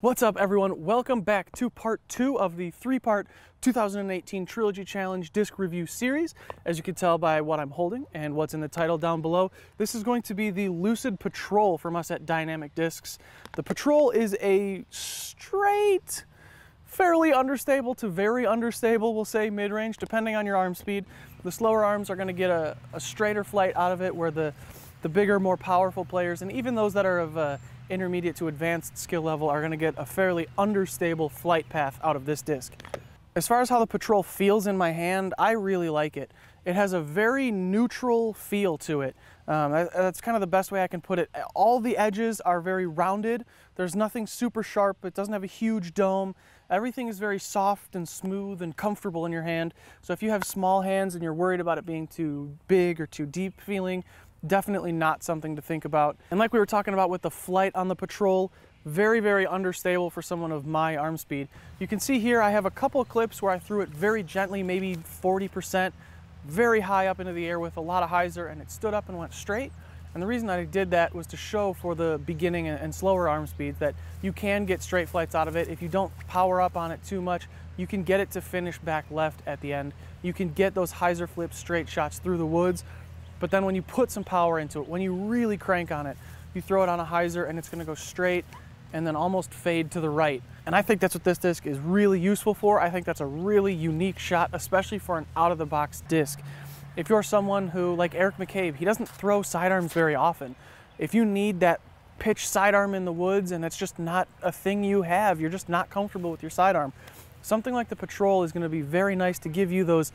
What's up, everyone? Welcome back to part 2 of the 3-part 2018 Trilogy Challenge disc review series. As you can tell by what I'm holding and what's in the title down below, this is going to be the Lucid Patrol from us at Dynamic Discs. The Patrol is a straight, fairly understable to very understable, we'll say mid-range, depending on your arm speed. The slower arms are going to get a straighter flight out of it, where the bigger, more powerful players, and even those that are of intermediate to advanced skill level, are going to get a fairly understable flight path out of this disc. As far as how the Patrol feels in my hand, I really like it. It has a very neutral feel to it. That's kind of the best way I can put it. All the edges are very rounded. There's nothing super sharp. It doesn't have a huge dome. Everything is very soft and smooth and comfortable in your hand. So if you have small hands and you're worried about it being too big or too deep feeling, definitely not something to think about. And like we were talking about with the flight on the Patrol, very, very understable for someone of my arm speed. You can see here I have a couple of clips where I threw it very gently, maybe 40%, very high up into the air with a lot of hyzer, and it stood up and went straight. And the reason that I did that was to show for the beginning and slower arm speeds that you can get straight flights out of it. If you don't power up on it too much, you can get it to finish back left at the end. You can get those hyzer flip straight shots through the woods. But then when you put some power into it, when you really crank on it, you throw it on a hyzer and it's going to go straight and then almost fade to the right. And I think that's what this disc is really useful for. I think that's a really unique shot, especially for an out-of-the-box disc. If you're someone who, like Eric McCabe, he doesn't throw sidearms very often. If you need that pitch sidearm in the woods and it's just not a thing you have, you're just not comfortable with your sidearm, something like the Patrol is going to be very nice to give you those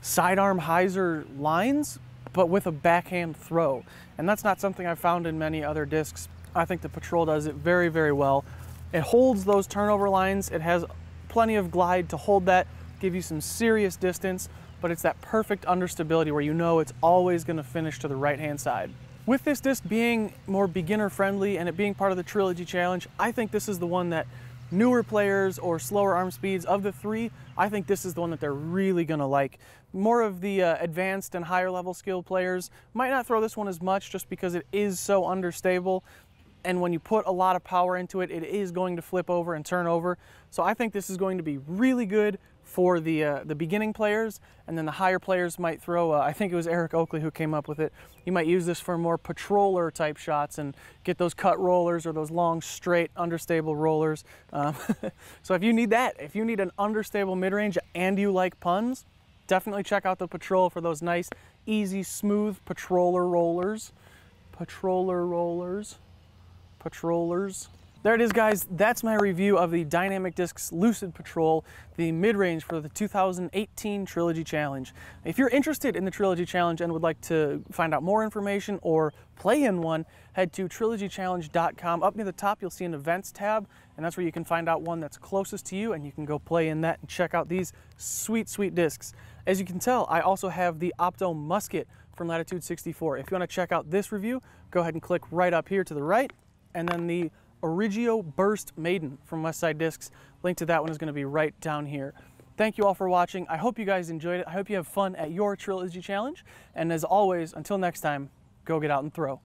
sidearm hyzer lines, but with a backhand throw. And that's not something I've found in many other discs. I think the Patrol does it very, very well. It holds those turnover lines. It has plenty of glide to hold that, give you some serious distance, but it's that perfect understability where you know it's always going to finish to the right-hand side. With this disc being more beginner friendly and it being part of the Trilogy Challenge, I think this is the one that newer players or slower arm speeds, of the three, I think this is the one that they're really gonna like. More of the advanced and higher level skill players might not throw this one as much just because it is so understable, and when you put a lot of power into it, it is going to flip over and turn over. So I think this is going to be really good for the beginning players, and then the higher players might throw, I think it was Eric Oakley who came up with it, you might use this for more patroller type shots and get those cut rollers or those long straight understable rollers. So if you need that, if you need an understable mid-range and you like puns, definitely check out the Patrol for those nice, easy, smooth patroller rollers. Patroller rollers. Patrollers. There it is, guys. That's my review of the Dynamic Discs Lucid Patrol, the mid-range for the 2018 Trilogy Challenge. If you're interested in the Trilogy Challenge and would like to find out more information or play in one, head to trilogychallenge.com. Up near the top, you'll see an events tab, and that's where you can find out one that's closest to you, and you can go play in that and check out these sweet, sweet discs. As you can tell, I also have the Opto Musket from Latitude 64. If you want to check out this review, go ahead and click right up here to the right, and then the Origio Burst Maiden from Westside Discs. Link to that one is going to be right down here. Thank you all for watching. I hope you guys enjoyed it. I hope you have fun at your Trilogy Challenge. And as always, until next time, go get out and throw.